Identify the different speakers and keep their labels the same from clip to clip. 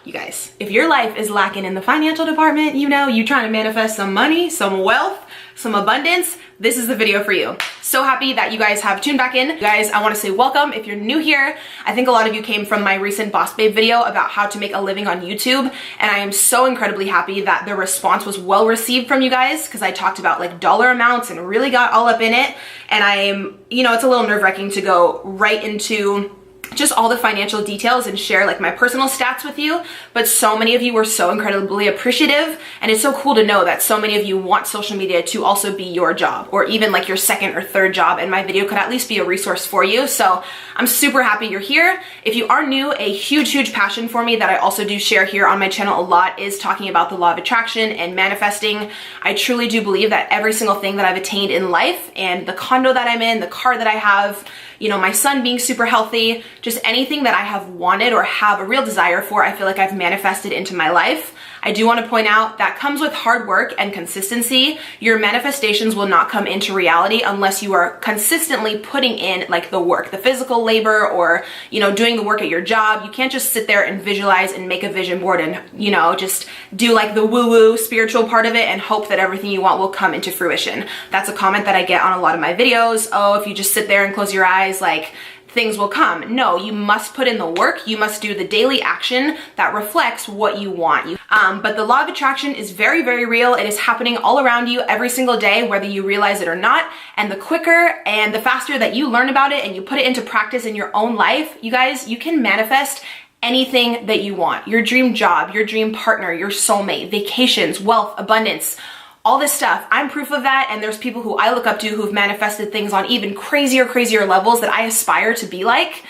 Speaker 1: You guys, if your life is lacking in the financial department, you know, you trying to manifest some money, some wealth, some abundance, this is the video for you. So happy that you guys have tuned back in. Guys, I want to say welcome if you're new here. I think a lot of you came from my recent Boss Babe video about how to make a living on YouTube, and I am so incredibly happy that the response was well received from you guys, because I talked about like dollar amounts and really got all up in it. And I am, you know, it's a little nerve-wracking to go right into just all the financial details and share like my personal stats with you, but so many of you were so incredibly appreciative, and it's so cool to know that so many of you want social media to also be your job, or even like your second or third job, and my video could at least be a resource for you. So I'm super happy you're here. If you are new, a huge passion for me that I also do share here on my channel a lot is talking about the law of attraction and manifesting. I truly do believe that every single thing that I've attained in life, and the condo that I'm in, the car that I have, you know, my son being super healthy, just anything that I have wanted or have a real desire for, I feel like I've manifested into my life. I do want to point out that comes with hard work and consistency. Your manifestations will not come into reality unless you are consistently putting in like the work, the physical labor, or, you know, doing the work at your job. You can't just sit there and visualize and make a vision board and, you know, just do like the woo-woo spiritual part of it and hope that everything you want will come into fruition. That's a comment that I get on a lot of my videos. Oh, if you just sit there and close your eyes, like things will come. No, you must put in the work. You must do the daily action that reflects what you want. But the law of attraction is very real. It is happening all around you every single day, whether you realize it or not. And the quicker and the faster that you learn about it and you put it into practice in your own life, you guys, you can manifest anything that you want. Your dream job, your dream partner, your soulmate, vacations, wealth, abundance, all this stuff. I'm proof of that, and there's people who I look up to who've manifested things on even crazier levels that I aspire to be like.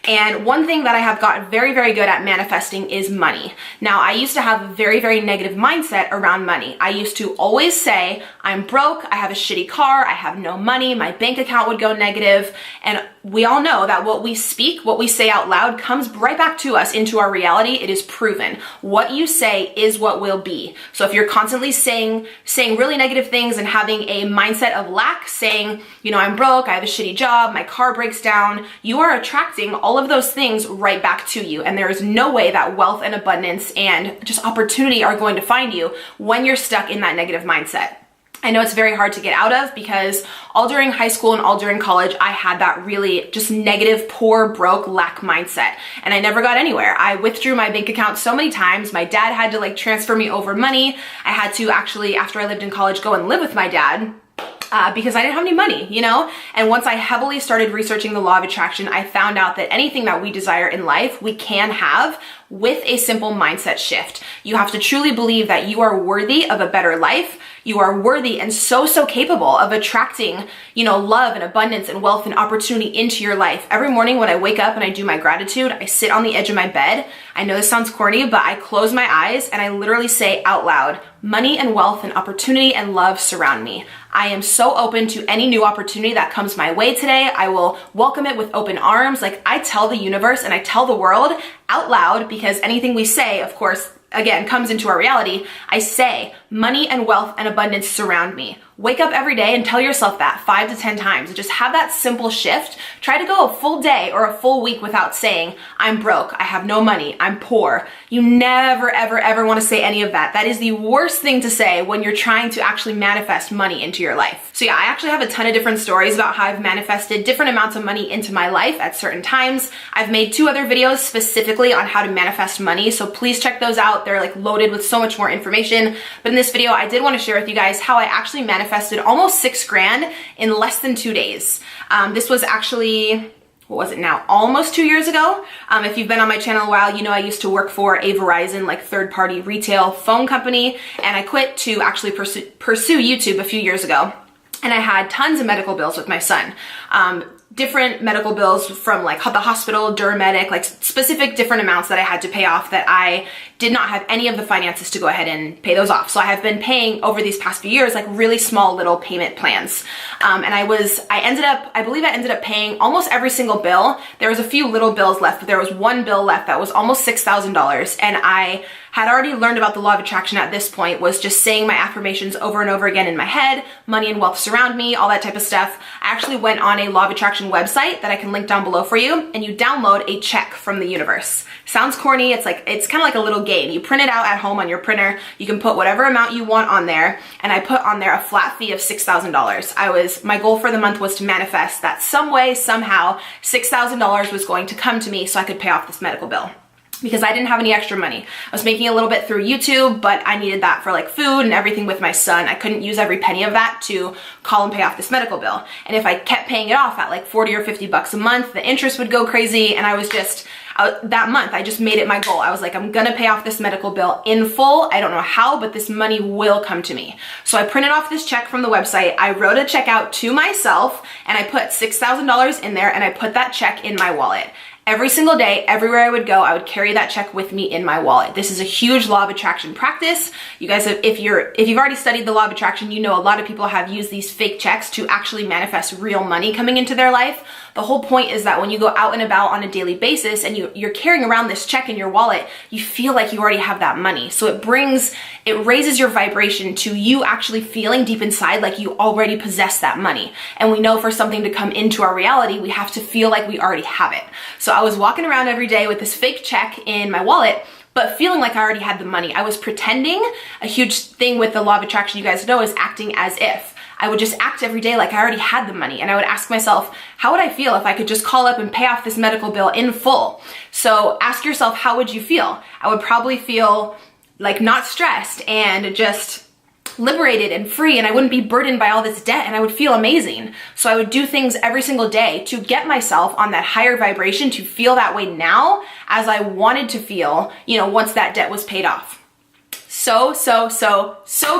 Speaker 1: And one thing that I have gotten very good at manifesting is money. Now, I used to have a very negative mindset around money. I used to always say, I'm broke, I have a shitty car, I have no money, my bank account would go negative. And we all know that what we speak, what we say out loud comes right back to us into our reality. It is proven. What you say is what will be. So if you're constantly saying really negative things and having a mindset of lack, saying, you know, I'm broke, I have a shitty job, my car breaks down, you are attracting all of those things right back to you. And there is no way that wealth and abundance and just opportunity are going to find you when you're stuck in that negative mindset. I know it's very hard to get out of, because all during high school and all during college, I had that really just negative, poor, broke, lack mindset. And I never got anywhere. I withdrew my bank account so many times. My dad had to like transfer me over money. I had to actually, after I lived in college, go and live with my dad. Because I didn't have any money, you know? And once I heavily started researching the law of attraction, I found out that anything that we desire in life, we can have with a simple mindset shift. You have to truly believe that you are worthy of a better life. You are worthy and so capable of attracting, you know, love and abundance and wealth and opportunity into your life. Every morning when I wake up and I do my gratitude, I sit on the edge of my bed. I know this sounds corny, but I close my eyes and I literally say out loud, money and wealth and opportunity and love surround me. I am so open to any new opportunity that comes my way today. I will welcome it with open arms. Like, I tell the universe and I tell the world out loud, because anything we say, of course, again, comes into our reality. I say, money and wealth and abundance surround me. Wake up every day and tell yourself that 5 to 10 times. Just have that simple shift. Try to go a full day or a full week without saying, I'm broke, I have no money, I'm poor. You never, ever want to say any of that. That is the worst thing to say when you're trying to actually manifest money into your life. So yeah, I actually have a ton of different stories about how I've manifested different amounts of money into my life at certain times. I've made 2 other videos specifically on how to manifest money, so please check those out. They're like loaded with so much more information. But in this video, I did want to share with you guys how I actually manifested almost 6 grand in less than 2 days. This was actually, what was it now? Almost 2 years ago. If you've been on my channel a while, you know I used to work for a Verizon like third-party retail phone company, and I quit to actually pursue YouTube a few years ago. And I had tons of medical bills with my son. Different medical bills from like the hospital, Duramedic, like specific different amounts that I had to pay off that I did not have any of the finances to go ahead and pay those off. So I have been paying over these past few years like really small little payment plans. And I believe I ended up paying almost every single bill. There was a few little bills left, but there was one bill left that was almost $6,000. And I had already learned about the law of attraction at this point, was just saying my affirmations over and over again in my head, money and wealth surround me, all that type of stuff. I actually went on a law of attraction website that I can link down below for you, and you download a check from the universe. Sounds corny. It's kind of like a little game. You print it out at home on your printer. You can put whatever amount you want on there, and I put on there a flat fee of $6,000. My goal for the month was to manifest that some way, somehow, $6,000 was going to come to me so I could pay off this medical bill, because I didn't have any extra money. I was making a little bit through YouTube, but I needed that for like food and everything with my son. I couldn't use every penny of that to call and pay off this medical bill. And if I kept paying it off at like 40 or 50 bucks a month, the interest would go crazy. And that month, I just made it my goal. I was like, I'm gonna pay off this medical bill in full. I don't know how, but this money will come to me. So I printed off this check from the website. I wrote a check out to myself, and I put $6,000 in there, and I put that check in my wallet. Every single day, everywhere I would go, I would carry that check with me in my wallet. This is a huge law of attraction practice. You guys, if you've already studied the law of attraction, you know a lot of people have used these fake checks to actually manifest real money coming into their life. The whole point is that when you go out and about on a daily basis and you're carrying around this check in your wallet, you feel like you already have that money. So it raises your vibration to you actually feeling deep inside like you already possess that money. And we know for something to come into our reality, we have to feel like we already have it. So I was walking around every day with this fake check in my wallet, but feeling like I already had the money. I was pretending. A huge thing with the law of attraction, you guys know, is acting as if. I would just act every day like I already had the money, and I would ask myself, how would I feel if I could just call up and pay off this medical bill in full? So ask yourself, how would you feel? I would probably feel like not stressed and just liberated and free, and I wouldn't be burdened by all this debt, and I would feel amazing. So I would do things every single day to get myself on that higher vibration, to feel that way now as I wanted to feel, once that debt was paid off. So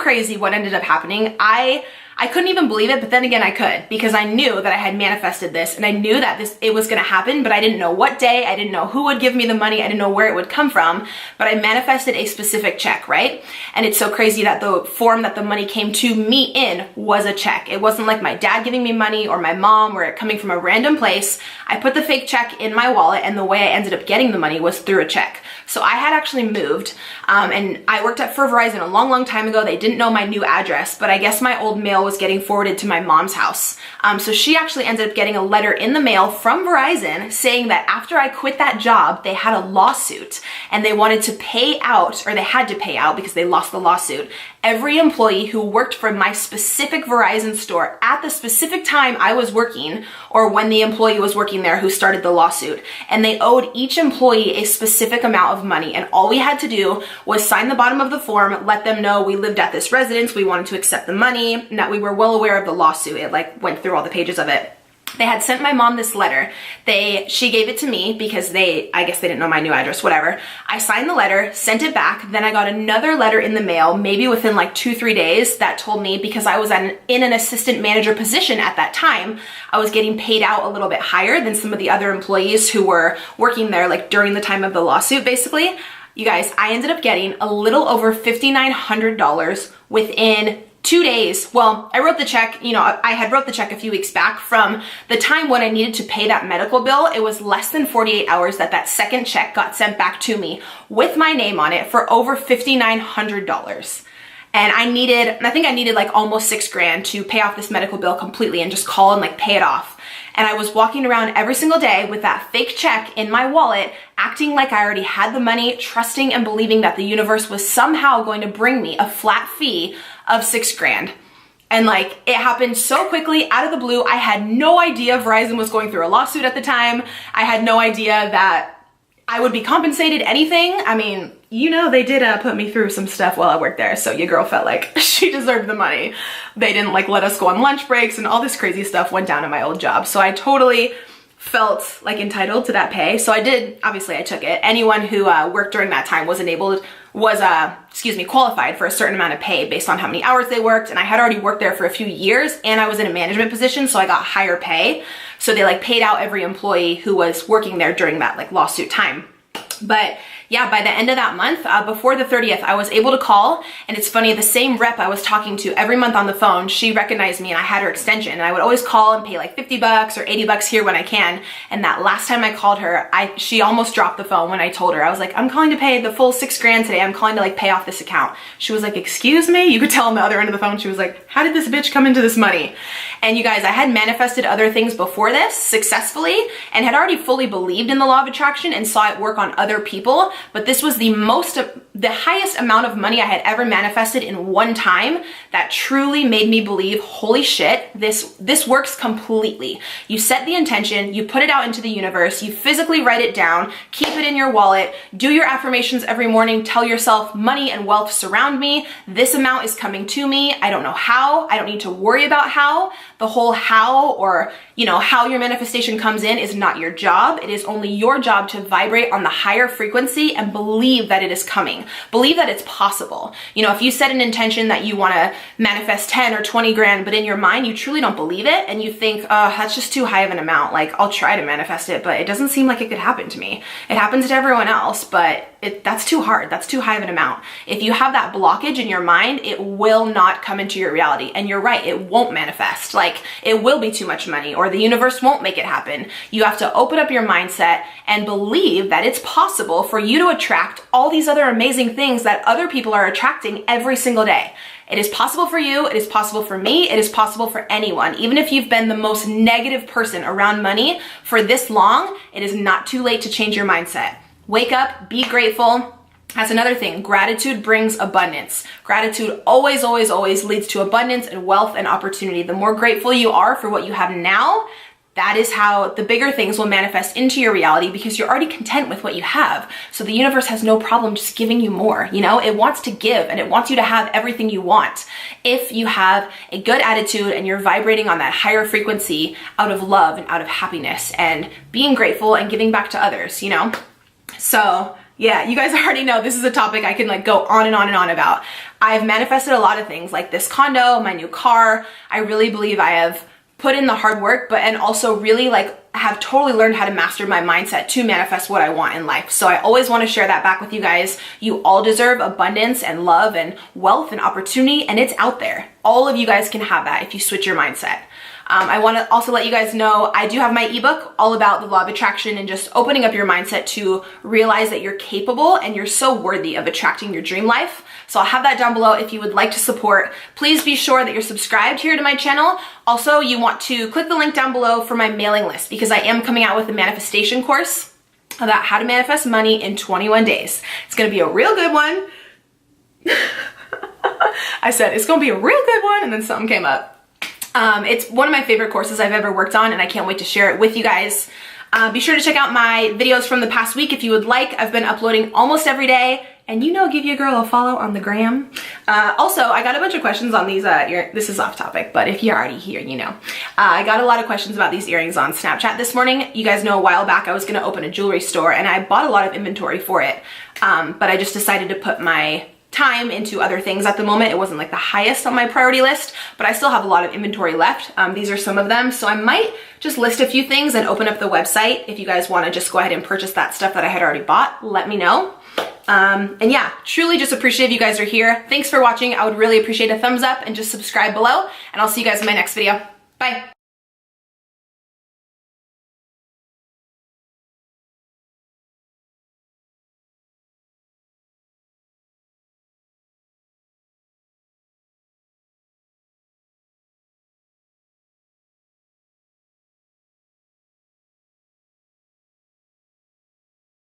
Speaker 1: crazy what ended up happening. I couldn't even believe it, but then again I could, because I knew that I had manifested this, and I knew that it was gonna happen, but I didn't know what day, I didn't know who would give me the money, I didn't know where it would come from, but I manifested a specific check, right? And it's so crazy that the form that the money came to me in was a check. It wasn't like my dad giving me money or my mom or it coming from a random place. I put the fake check in my wallet, and the way I ended up getting the money was through a check. So I had actually moved, and I worked for Verizon a long time ago. They didn't know my new address, but I guess my old mail was getting forwarded to my mom's house. So she actually ended up getting a letter in the mail from Verizon saying that after I quit that job, they had a lawsuit, and they wanted to pay out, or they had to pay out because they lost the lawsuit, every employee who worked for my specific Verizon store at the specific time I was working, or when the employee was working there who started the lawsuit. And they owed each employee a specific amount of money, and all we had to do was sign the bottom of the form, let them know we lived at this residence, we wanted to accept the money, and that we were well aware of the lawsuit. It went through all the pages of it. They had sent my mom this letter. She gave it to me because I guess they didn't know my new address, whatever. I signed the letter, sent it back. Then I got another letter in the mail, maybe within like 2-3 days, that told me, because I was in an assistant manager position at that time, I was getting paid out a little bit higher than some of the other employees who were working there like during the time of the lawsuit, basically. You guys, I ended up getting a little over $5,900 within 2 days. Well, I wrote the check, I had wrote the check a few weeks back. From the time when I needed to pay that medical bill, it was less than 48 hours that second check got sent back to me with my name on it for over $5,900. And I think I needed like almost $6,000 to pay off this medical bill completely and just call and like pay it off. And I was walking around every single day with that fake check in my wallet, acting like I already had the money, trusting and believing that the universe was somehow going to bring me a flat fee of $6,000. And like, it happened so quickly, out of the blue. I had no idea Verizon was going through a lawsuit at the time. I had no idea that I would be compensated anything. I mean, they did put me through some stuff while I worked there, so your girl felt like she deserved the money. They didn't like let us go on lunch breaks, and all this crazy stuff went down in my old job. So I totally felt like entitled to that pay. So I did, obviously I took it. Anyone who worked during that time was qualified for a certain amount of pay based on how many hours they worked. And I had already worked there for a few years, and I was in a management position, so I got higher pay. So they like paid out every employee who was working there during that like lawsuit time. But yeah, by the end of that month, before the 30th, I was able to call. And it's funny, the same rep I was talking to every month on the phone, she recognized me and I had her extension. And I would always call and pay like $50 or $80 here when I can. And that last time I called her, she almost dropped the phone when I told her. I was like, I'm calling to pay the full $6 grand today. I'm calling to like pay off this account. She was like, excuse me? You could tell on the other end of the phone, she was like, how did this bitch come into this money? And you guys, I had manifested other things before this successfully and had already fully believed in the law of attraction and saw it work on other people. But this was the highest amount of money I had ever manifested in one time that truly made me believe, holy shit, this works completely. You set the intention, you put it out into the universe, you physically write it down, keep it in your wallet, do your affirmations every morning, tell yourself money and wealth surround me, this amount is coming to me, I don't know how, I don't need to worry about how. The whole how, or how your manifestation comes in, is not your job. It is only your job to vibrate on the higher frequency and believe that it is coming. Believe that it's possible. If you set an intention that you want to manifest 10 or 20 grand, but in your mind you truly don't believe it and you think, that's just too high of an amount. Like, I'll try to manifest it, but it doesn't seem like it could happen to me. It happens to everyone else, but that's too hard. That's too high of an amount. If you have that blockage in your mind, it will not come into your reality. And you're right, it won't manifest. Like, it will be too much money, or the universe won't make it happen. You have to open up your mindset and believe that it's possible for you to attract all these other amazing things that other people are attracting every single day. It is possible for you, it is possible for me, it is possible for anyone. Even if you've been the most negative person around money for this long, it is not too late to change your mindset. Wake up, be grateful. That's another thing. Gratitude brings abundance. Gratitude always, always, always leads to abundance and wealth and opportunity. The more grateful you are for what you have now, that is how the bigger things will manifest into your reality, because you're already content with what you have. So the universe has no problem just giving you more. It wants to give and it wants you to have everything you want. If you have a good attitude and you're vibrating on that higher frequency out of love and out of happiness and being grateful and giving back to others, So yeah, you guys already know this is a topic I can go on and on and on about. I've manifested a lot of things like this condo, my new car. I really believe I have put in the hard work, and also really have totally learned how to master my mindset to manifest what I want in life. So I always want to share that back with you guys. You all deserve abundance and love and wealth and opportunity, and it's out there. All of you guys can have that if you switch your mindset. I want to also let you guys know I do have my ebook all about the law of attraction and just opening up your mindset to realize that you're capable and you're so worthy of attracting your dream life. So I'll have that down below if you would like to support. Please be sure that you're subscribed here to my channel. Also, you want to click the link down below for my mailing list, because I am coming out with a manifestation course about how to manifest money in 21 days. It's going to be a real good one. I said it's going to be a real good one, and then something came up. It's one of my favorite courses I've ever worked on, and I can't wait to share it with you guys. Be sure to check out my videos from the past week if you would like. I've been uploading almost every day, and give your girl a follow on the gram. Also, I got a bunch of questions on these, this is off topic, but if you're already here, I got a lot of questions about these earrings on Snapchat this morning. You guys know a while back I was gonna open a jewelry store, and I bought a lot of inventory for it, but I just decided to put my time into other things at the moment. It wasn't the highest on my priority list, but I still have a lot of inventory left. These are some of them, so I might just list a few things and open up the website. If you guys want to just go ahead and purchase that stuff that I had already bought, let me know. And yeah, truly just appreciate if you guys are here. Thanks for watching. I would really appreciate a thumbs up and just subscribe below, and I'll see you guys in my next video. Bye.